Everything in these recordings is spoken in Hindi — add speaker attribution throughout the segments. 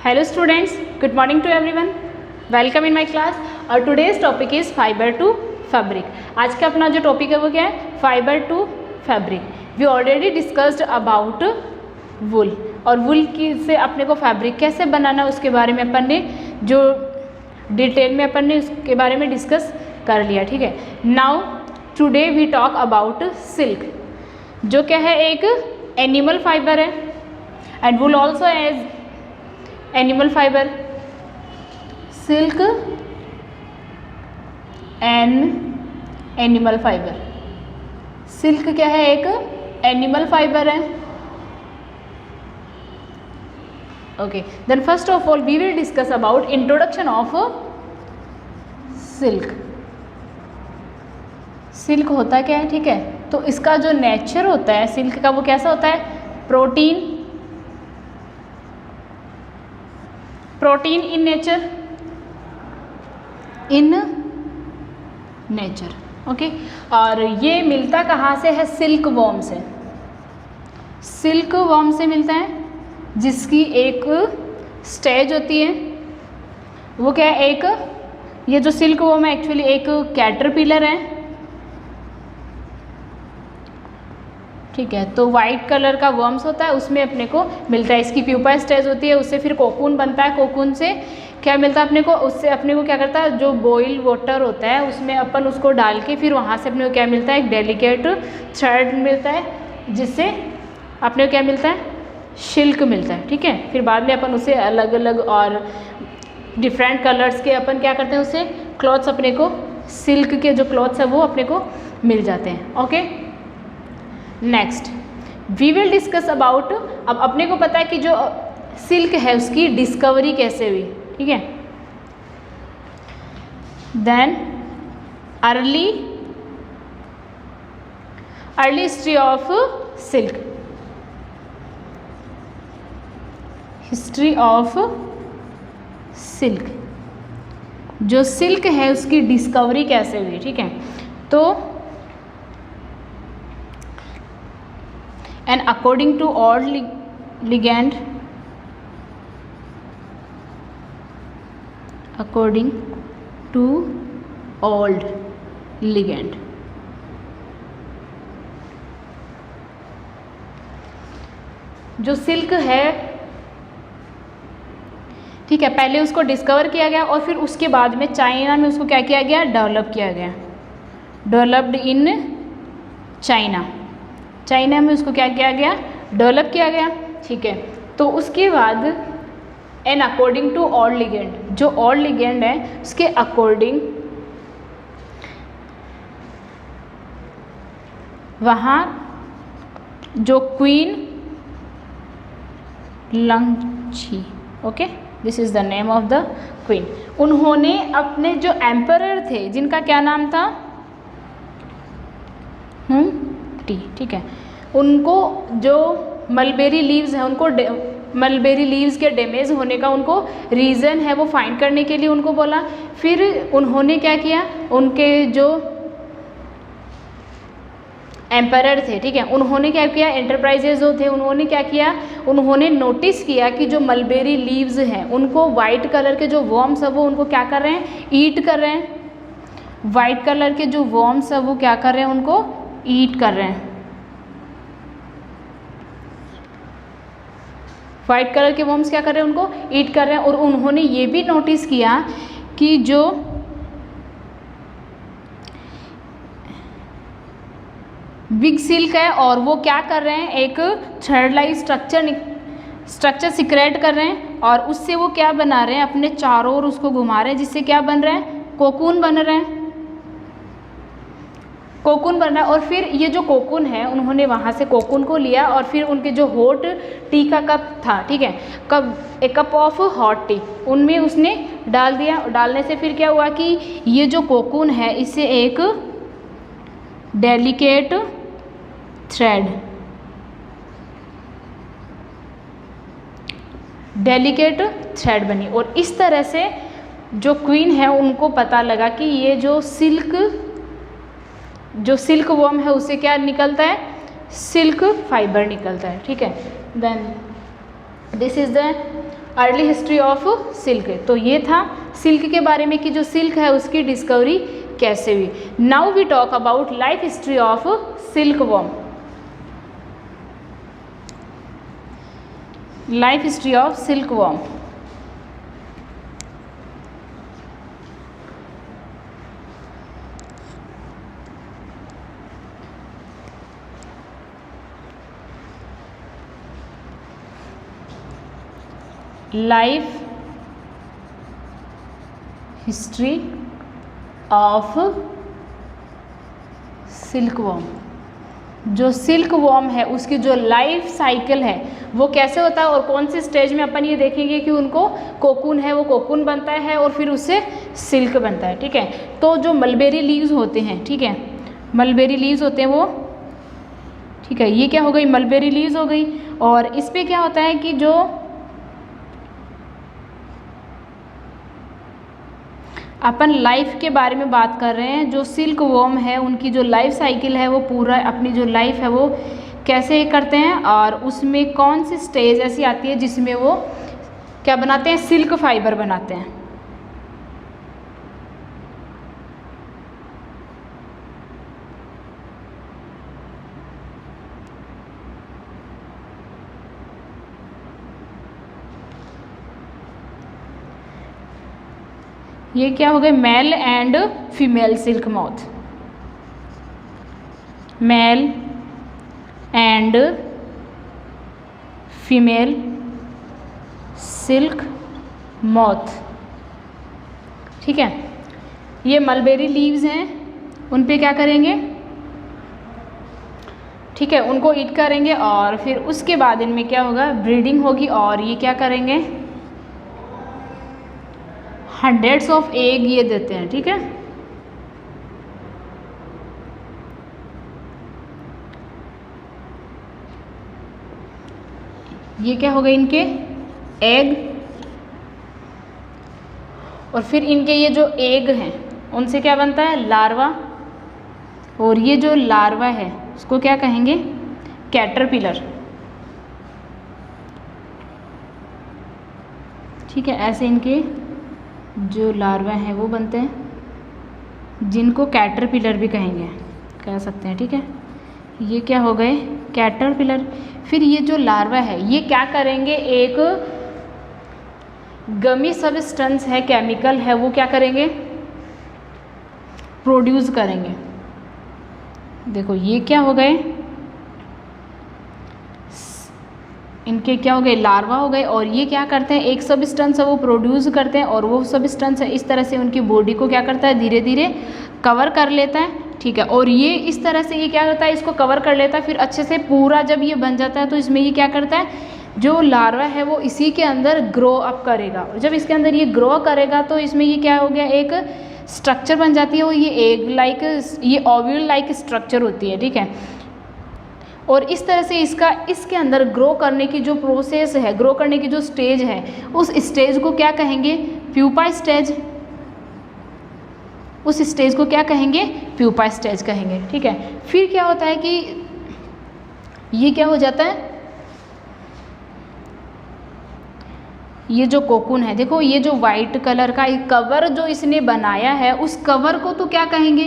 Speaker 1: Hello students, good morning to everyone. Welcome in my class. और today's topic is fiber to fabric. आज का अपना जो टॉपिक है वो क्या है? Fibre to fabric. We already discussed about wool और wool की से अपने को फैब्रिक कैसे बनाना उसके बारे में अपन ने जो डिटेल में अपन ने उसके बारे में डिस्कस कर लिया. ठीक है. Now today we talk about silk, जो क्या है एक एनिमल फाइबर है and wool also as animal fibre. Silk and animal fibre. Silk क्या है एक एनिमल फाइबर है. Okay, then first of all we will discuss about introduction of silk. Silk होता क्या है? ठीक है, तो इसका जो नेचर होता है सिल्क का वो कैसा होता है? Protein in nature. ओके, और ये मिलता कहाँ से है? सिल्क वॉर्म से. सिल्क वॉर्म से मिलता है जिसकी एक स्टेज होती है. वो क्या है? एक ये जो सिल्क वॉर्म है एक्चुअली एक कैटरपिलर है. ठीक है, तो वाइट कलर का वर्म्स होता है, उसमें अपने को मिलता है. इसकी प्यूपा स्टेज होती है, उससे फिर कोकून बनता है. कोकून से क्या मिलता है अपने को? उससे अपने को क्या करता है, जो बॉइल वाटर होता है उसमें अपन उसको डाल के फिर वहाँ से अपने को क्या मिलता है? एक डेलिकेट थ्रेड मिलता है, जिससे अपने को क्या मिलता है? सिल्क मिलता है. ठीक है, फिर बाद में अपन उसे अलग अलग और डिफरेंट कलर्स के अपन क्या करते हैं, उससे क्लॉथ्स अपने को सिल्क के जो क्लॉथ्स है वो अपने को मिल जाते हैं. Okay, next we will discuss about. अब अपने को पता है कि जो सिल्क है उसकी डिस्कवरी कैसे हुई. ठीक है, then early history of silk. History of silk, जो सिल्क है उसकी डिस्कवरी कैसे हुई. ठीक है, तो and according to old ligand, according to old ligand, जो सिल्क है ठीक है पहले उसको डिस्कवर किया गया और फिर उसके बाद में चाइना में उसको क्या किया गया? डेवलप किया गया. Developed in China. चाइना में उसको क्या किया गया? डेवलप किया गया. ठीक है, तो उसके बाद and according to old legend, जो ओल्ड लिगेंड है उसके अकॉर्डिंग वहाँ जो queen Langchi, okay this is the name of the queen, उन्होंने अपने जो एम्परर थे जिनका क्या नाम था? ठीक है, उनको जो मलबेरी लीव्स हैं उनको मलबेरी लीव्स के डैमेज होने का उनको रीज़न है वो फाइंड करने के लिए उनको बोला. फिर उन्होंने क्या किया? उनके जो एम्परर थे ठीक है उन्होंने क्या किया? एंटरप्राइजेज जो थे उन्होंने क्या किया? उन्होंने नोटिस किया कि जो मलबेरी लीव्स हैं उनको वाइट कलर के जो वर्म्स है वो उनको क्या कर रहे हैं? ईट कर रहे हैं. वाइट कलर के जो वर्म्स है वो क्या कर रहे हैं? उनको ईट कर रहे हैं. वाइट कलर के वर्म्स क्या कर रहे हैं? उनको ईट कर रहे हैं. और उन्होंने ये भी नोटिस किया कि जो बिग सिल्क है और वो क्या कर रहे हैं? एक थ्रेड लाइक स्ट्रक्चर सिक्रेट कर रहे हैं और उससे वो क्या बना रहे हैं? अपने चारों ओर उसको घुमा रहे हैं, जिससे क्या बन रहे हैं? कोकून बन रहे हैं. कोकून बन रहा है. और फिर ये जो कोकून है उन्होंने वहाँ से कोकून को लिया और फिर उनके जो हॉट टी का कप था ठीक है एक कप ऑफ हॉट टी उनमें उसने डाल दिया. डालने से फिर क्या हुआ कि ये जो कोकून है इससे एक डेलिकेट थ्रेड बनी. और इस तरह से जो क्वीन है उनको पता लगा कि ये जो सिल्क वर्म है उससे क्या निकलता है? सिल्क फाइबर निकलता है. ठीक है, then this is the early history of silk. तो ये था सिल्क के बारे में कि जो सिल्क है उसकी डिस्कवरी कैसे हुई। Now we talk about life history of silkworm. Life history of silkworm. Life history of silkworm. जो सिल्क वॉर्म है उसकी जो लाइफ साइकिल है वो कैसे होता है और कौन से स्टेज में अपन ये देखेंगे कि उनको कोकून है वो कोकून बनता है और फिर उससे सिल्क बनता है। ठीक है, तो जो मलबेरी लीव्स होते हैं, ठीक है, मलबेरी लीव्स होते हैं वो, ठीक है, ये क्या हो गई, मलबेरी लीव्स हो गई। और इस पे क्या होता है कि जो अपन लाइफ के बारे में बात कर रहे हैं, जो सिल्क वॉर्म है उनकी जो लाइफ साइकिल है वो पूरा अपनी जो लाइफ है वो कैसे करते हैं और उसमें कौन सी स्टेज ऐसी आती है जिसमें वो क्या बनाते हैं, सिल्क फाइबर बनाते हैं। ये क्या हो गए, male and female silk moth. Male and female silk moth. ठीक है, ये मलबेरी लीव्स हैं, उन पे क्या करेंगे, ठीक है, उनको ईट करेंगे और फिर उसके बाद इनमें क्या होगा, ब्रीडिंग होगी और ये क्या करेंगे, हंड्रेड्स ऑफ एग ये देते हैं। ठीक है, ये क्या हो गए इनके एग, और फिर इनके ये जो एग हैं उनसे क्या बनता है, लार्वा, और ये जो लार्वा है उसको क्या कहेंगे, कैटरपिलर। ठीक है, ऐसे इनके जो लार्वा हैं वो बनते हैं जिनको कैटरपिलर भी कहेंगे, कह सकते हैं। ठीक है, ये क्या हो गए, कैटरपिलर। फिर ये जो लार्वा है ये क्या करेंगे, एक गमी सब्सटेंस है, केमिकल है, वो क्या करेंगे, प्रोड्यूस करेंगे। देखो ये क्या हो गए, इनके क्या हो गए, लार्वा हो गए, और ये क्या करते हैं, एक सब्सटेंस है वो प्रोड्यूस करते हैं और वो सब्सटेंस है इस तरह से उनकी बॉडी को क्या करता है, धीरे धीरे कवर कर लेता है। ठीक है, और ये इस तरह से ये क्या करता है, इसको कवर कर लेता है, फिर अच्छे से पूरा जब ये बन जाता है तो इसमें ये क्या करता है, जो लार्वा है वो इसी के अंदर ग्रो अप करेगा, और जब इसके अंदर ये ग्रो करेगा तो इसमें ये क्या हो गया, एक स्ट्रक्चर बन जाती है, वो ये एग लाइक, ये ओव्यूल लाइक स्ट्रक्चर होती है। ठीक है, और इस तरह से इसके अंदर ग्रो करने की जो प्रोसेस है, ग्रो करने की जो स्टेज है, उस स्टेज को क्या कहेंगे, प्यूपा स्टेज। उस स्टेज को क्या कहेंगे, प्यूपा स्टेज कहेंगे। ठीक है, फिर क्या होता है कि ये क्या हो जाता है, ये जो कोकून है, देखो ये जो वाइट कलर का कवर जो इसने बनाया है उस कवर को तो क्या कहेंगे,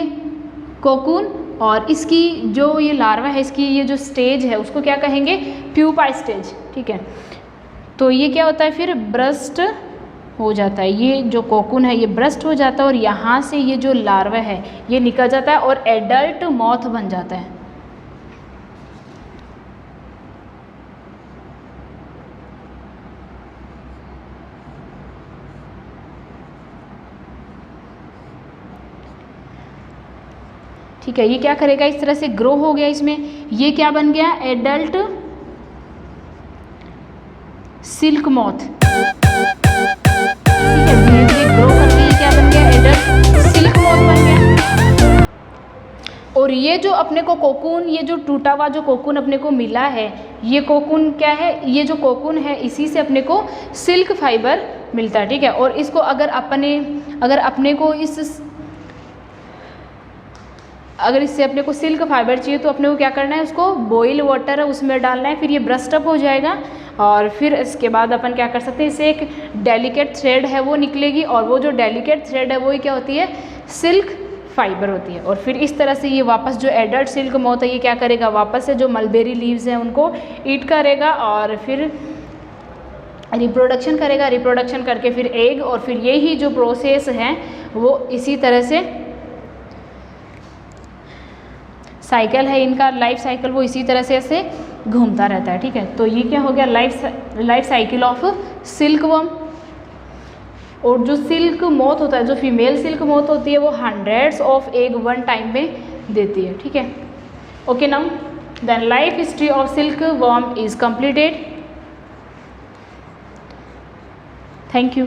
Speaker 1: कोकून, और इसकी जो ये लार्वा है इसकी ये जो स्टेज है उसको क्या कहेंगे, प्यूपा स्टेज। ठीक है, तो ये क्या होता है, फिर ब्रस्ट हो जाता है, ये जो कोकून है ये ब्रस्ट हो जाता है और यहाँ से ये जो लार्वा है ये निकल जाता है और एडल्ट मॉथ बन जाता है। ठीक है, ये क्या करेगा, इस तरह से ग्रो हो गया, इसमें ये क्या बन गया, एडल्ट सिल्क मॉथ। ठीक है, धीरे धीरे ग्रो करके ये क्या बन गया, एडल्ट सिल्क मॉथ बन गया। और ये जो अपने को कोकून, ये जो टूटा हुआ जो कोकून अपने को मिला है, ये कोकून क्या है, ये जो कोकून है इसी से अपने को सिल्क फाइबर मिलता है। ठीक है, और इसको अगर अपने को अगर इससे अपने को सिल्क फाइबर चाहिए तो अपने को क्या करना है, उसको बॉईल वाटर है उसमें डालना है, फिर ये ब्रस्ट अप हो जाएगा और फिर इसके बाद अपन क्या कर सकते हैं, इससे एक डेलिकेट थ्रेड है वो निकलेगी और वो जो डेलिकेट थ्रेड है वो ही क्या होती है, सिल्क फाइबर होती है। और फिर इस तरह से ये वापस जो एडल्ट सिल्क मोथ है ये क्या करेगा, वापस से जो मलबेरी लीव्स हैं उनको ईट करेगा और फिर रिप्रोडक्शन करेगा, रिप्रोडक्शन करके फिर एग, और फिर यही जो प्रोसेस है वो इसी तरह से साइकिल है इनका, लाइफ साइकिल वो इसी तरह से ऐसे घूमता रहता है। ठीक है, तो ये क्या हो गया, life cycle of silk worm. और जो सिल्क मोथ होता है, जो फीमेल सिल्क मोथ होती है वो hundreds of egg one time में देती है। ठीक है, okay, now then life history of silkworm is completed. Thank you.